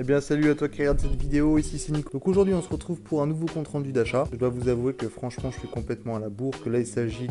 Eh bien salut à toi qui regarde cette vidéo, ici c'est Nico. Donc aujourd'hui on se retrouve pour un nouveau compte rendu d'achat. Je dois vous avouer que franchement je suis complètement à la bourre, que là il s'agit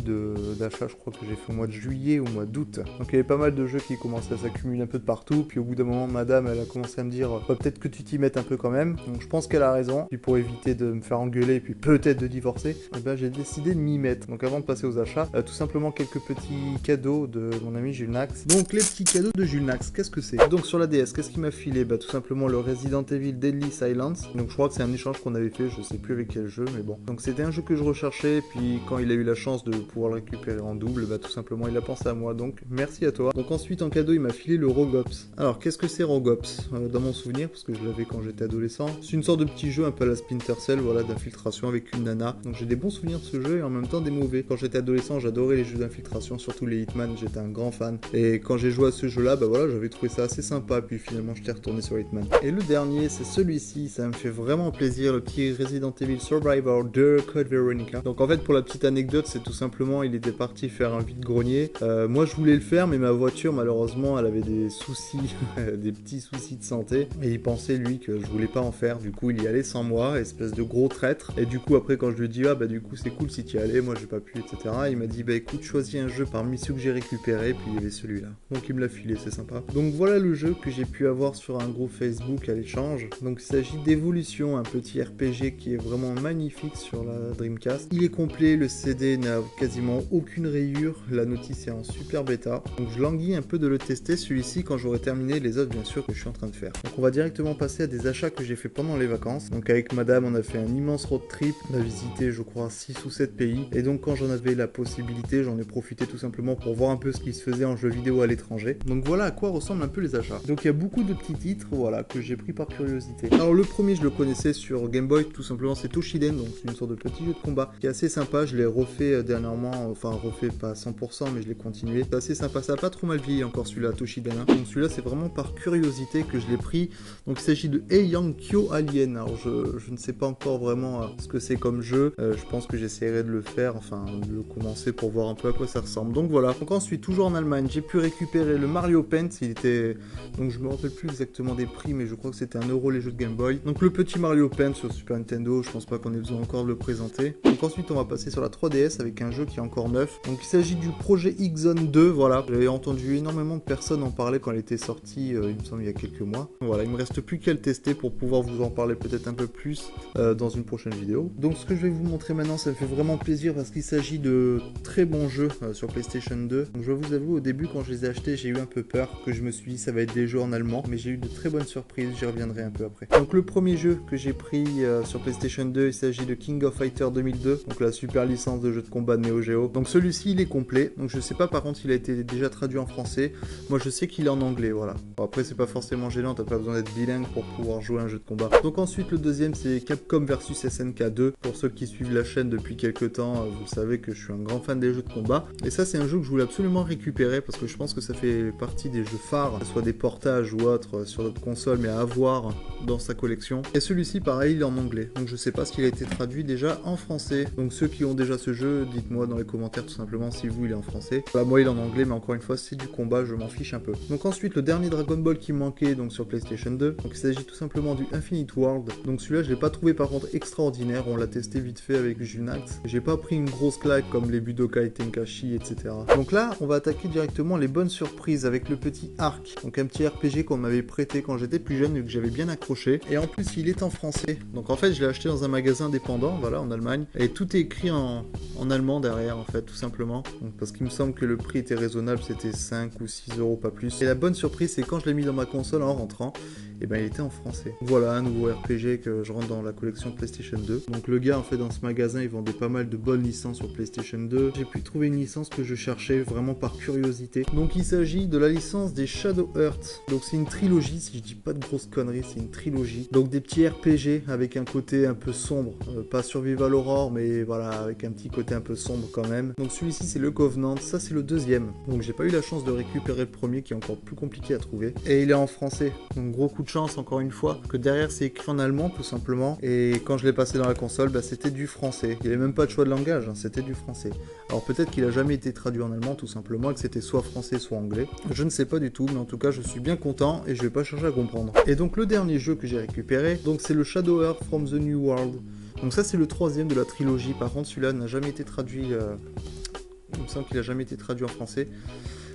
d'achats je crois que j'ai fait au mois de juillet ou au mois d'août. Donc il y avait pas mal de jeux qui commençaient à s'accumuler un peu de partout, puis au bout d'un moment madame elle a commencé à me dire peut-être que tu t'y mettes un peu quand même. Donc je pense qu'elle a raison, puis pour éviter de me faire engueuler et puis peut-être de divorcer, eh ben, j'ai décidé de m'y mettre. Donc avant de passer aux achats, tout simplement quelques petits cadeaux de mon ami Jules Nax. Donc les petits cadeaux de Jules Nax, qu'est-ce que c'est? Donc sur la DS, qu'est-ce qu'il m'a filé? Bah tout simplement le Resident Evil Deadly Silence. Donc je crois que c'est un échange qu'on avait fait, je sais plus avec quel jeu, mais bon. Donc c'était un jeu que je recherchais, et puis quand il a eu la chance de pouvoir le récupérer en double, bah tout simplement il a pensé à moi, donc merci à toi. Donc ensuite en cadeau il m'a filé le Rogue Ops. Alors qu'est-ce que c'est Rogue Ops? Dans mon souvenir, parce que je l'avais quand j'étais adolescent, c'est une sorte de petit jeu un peu à la Splinter Cell, voilà, d'infiltration avec une nana. Donc j'ai des bons souvenirs de ce jeu et en même temps des mauvais. Quand j'étais adolescent j'adorais les jeux d'infiltration, surtout les Hitman, j'étais un grand fan. Et quand j'ai joué à ce jeu là, bah voilà, j'avais trouvé ça assez sympa, puis finalement j'étais retourné sur Hitman. Et le dernier c'est celui-ci, ça me fait vraiment plaisir, le petit Resident Evil Survivor 2 Code Veronica. Donc en fait pour la petite anecdote, c'est tout simplement il était parti faire un vide-grenier. Moi je voulais le faire mais ma voiture malheureusement elle avait des soucis, des petits soucis de santé. Et il pensait lui que je voulais pas en faire, du coup il y allait sans moi, espèce de gros traître. Et du coup après quand je lui ai dit ah bah du coup c'est cool si tu y allais, moi j'ai pas pu etc. Il m'a dit bah écoute choisis un jeu parmi ceux que j'ai récupéré, puis il y avait celui-là. Donc il me l'a filé, c'est sympa. Donc voilà le jeu que j'ai pu avoir sur un groupe Facebook à l'échange. Donc il s'agit d'Evolution, un petit RPG qui est vraiment magnifique sur la Dreamcast. Il est complet, le CD n'a quasiment aucune rayure, la notice est en super bêta. Donc je languis un peu de le tester celui-ci quand j'aurai terminé les autres bien sûr que je suis en train de faire. Donc on va directement passer à des achats que j'ai fait pendant les vacances. Donc avec madame on a fait un immense road trip, on a visité je crois 6 ou 7 pays. Et donc quand j'en avais la possibilité, j'en ai profité tout simplement pour voir un peu ce qui se faisait en jeu vidéo à l'étranger. Donc voilà à quoi ressemblent un peu les achats. Donc il y a beaucoup de petits titres, voilà, que j'ai pris par curiosité. Alors le premier je le connaissais sur Game Boy, tout simplement c'est Toshiden, donc c'est une sorte de petit jeu de combat qui est assez sympa. Je l'ai refait dernièrement, enfin refait pas à 100% mais je l'ai continué. C'est assez sympa, ça a pas trop mal vieilli encore celui-là, Toshiden. Hein. Donc celui-là c'est vraiment par curiosité que je l'ai pris. Donc il s'agit de Heian-Kyo Alien. Alors je ne sais pas encore vraiment ce que c'est comme jeu. Je pense que j'essaierai de le faire, enfin de le commencer pour voir un peu à quoi ça ressemble. Donc voilà. Donc ensuite toujours en Allemagne, j'ai pu récupérer le Mario Paint. Il était, donc je me rappelle plus exactement des prix, mais je crois que c'était 1 € les jeux de Game Boy. Donc le petit Mario Paint sur Super Nintendo, je pense pas qu'on ait besoin encore de le présenter. Donc ensuite on va passer sur la 3DS avec un jeu qui est encore neuf. Donc il s'agit du projet X-Zone 2, voilà. J'avais entendu énormément de personnes en parler quand elle était sortie, il me semble il y a quelques mois. Voilà, il me reste plus qu'à le tester pour pouvoir vous en parler peut-être un peu plus dans une prochaine vidéo. Donc ce que je vais vous montrer maintenant, ça me fait vraiment plaisir parce qu'il s'agit de très bons jeux sur PlayStation 2. Donc je vous avoue, au début quand je les ai achetés, j'ai eu un peu peur, que je me suis dit ça va être des jeux en allemand, mais j'ai eu de très bonnes surprises, j'y reviendrai un peu après. Donc le premier jeu que j'ai pris sur PlayStation 2, il s'agit de King of Fighter 2002, donc la super licence de jeu de combat de Neo Geo. Donc celui-ci il est complet, donc je sais pas par contre s'il a été déjà traduit en français, moi je sais qu'il est en anglais, voilà. Bon, après c'est pas forcément gênant, t'as pas besoin d'être bilingue pour pouvoir jouer à un jeu de combat. Donc ensuite le deuxième c'est Capcom vs SNK 2, pour ceux qui suivent la chaîne depuis quelques temps, vous savez que je suis un grand fan des jeux de combat, et ça c'est un jeu que je voulais absolument récupérer parce que je pense que ça fait partie des jeux phares, que ce soit des portages ou autres sur notre console, mais à avoir dans sa collection. Et celui-ci pareil il est en anglais, donc je sais pas s'il a été traduit déjà en français. Donc ceux qui ont déjà ce jeu, dites-moi dans les commentaires tout simplement si vous il est en français. Bah moi il est en anglais, mais encore une fois c'est du combat, je m'en fiche un peu. Donc ensuite le dernier Dragon Ball qui me manquait donc sur PlayStation 2, donc il s'agit tout simplement du Infinite World. Donc celui-là je l'ai pas trouvé par contre extraordinaire, on l'a testé vite fait avec Jules Nax. J'ai pas pris une grosse claque comme les Budokai Tenkaichi etc. Donc là on va attaquer directement les bonnes surprises avec le petit Ark, donc un petit RPG qu'on m'avait prêté quand j'étais plus jeune et que j'avais bien accroché. Et en plus il est en français, donc en fait je l'ai acheté dans un magasin indépendant, voilà, en Allemagne, et tout est écrit en allemand derrière en fait tout simplement, donc, parce qu'il me semble que le prix était raisonnable, c'était 5 ou 6 € pas plus. Et la bonne surprise c'est quand je l'ai mis dans ma console en rentrant, et ben il était en français. Voilà un nouveau RPG que je rentre dans la collection PlayStation 2. Donc le gars en fait dans ce magasin il vendait pas mal de bonnes licences sur PlayStation 2. J'ai pu trouver une licence que je cherchais vraiment par curiosité. Donc il s'agit de la licence des Shadow Hearts. Donc c'est une trilogie, si je dis pas de grosses conneries, c'est une trilogie. Donc des petits RPG avec un côté un peu sombre, pas Survival Horror mais voilà avec un petit côté un peu sombre quand même. Donc celui-ci c'est le Covenant, ça c'est le deuxième. Donc j'ai pas eu la chance de récupérer le premier qui est encore plus compliqué à trouver. Et il est en français, donc gros coup de chance encore une fois, que derrière c'est écrit en allemand tout simplement, et quand je l'ai passé dans la console, bah, c'était du français. Il n'y avait même pas de choix de langage, hein, c'était du français. Alors peut-être qu'il a jamais été traduit en allemand tout simplement, et que c'était soit français soit anglais. Je ne sais pas du tout, mais en tout cas je suis bien content et je vais pas chercher à comprendre. Et donc le dernier jeu que j'ai récupéré, donc c'est le Shadow Earth from the New World. Donc ça c'est le troisième de la trilogie, par contre celui-là n'a jamais été traduit, il me semble qu'il n'a jamais été traduit en français.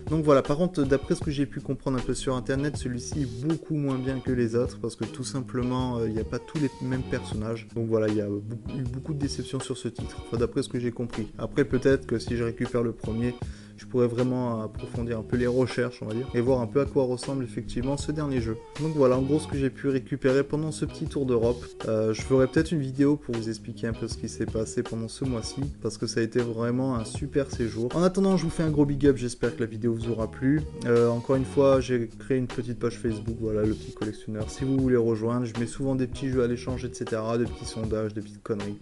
Donc voilà, par contre, d'après ce que j'ai pu comprendre un peu sur internet, celui-ci est beaucoup moins bien que les autres, parce que tout simplement, il n'y a pas tous les mêmes personnages. Donc voilà, il y a eu beaucoup de déceptions sur ce titre, enfin, d'après ce que j'ai compris. Après, peut-être que si je récupère le premier, je pourrais vraiment approfondir un peu les recherches, on va dire, et voir un peu à quoi ressemble effectivement ce dernier jeu. Donc voilà, en gros, ce que j'ai pu récupérer pendant ce petit tour d'Europe. Je ferai peut-être une vidéo pour vous expliquer un peu ce qui s'est passé pendant ce mois-ci, parce que ça a été vraiment un super séjour. En attendant, je vous fais un gros big up, j'espère que la vidéo vous aura plu. Encore une fois, j'ai créé une petite page Facebook, voilà, le petit collectionneur. Si vous voulez rejoindre, je mets souvent des petits jeux à l'échange, etc., des petits sondages, des petites conneries.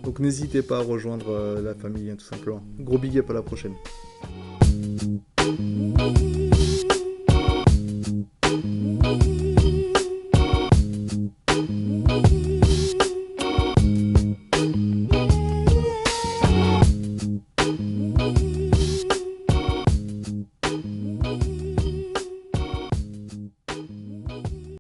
Donc n'hésitez pas à rejoindre la famille, hein, tout simplement. Gros big up, à la prochaine.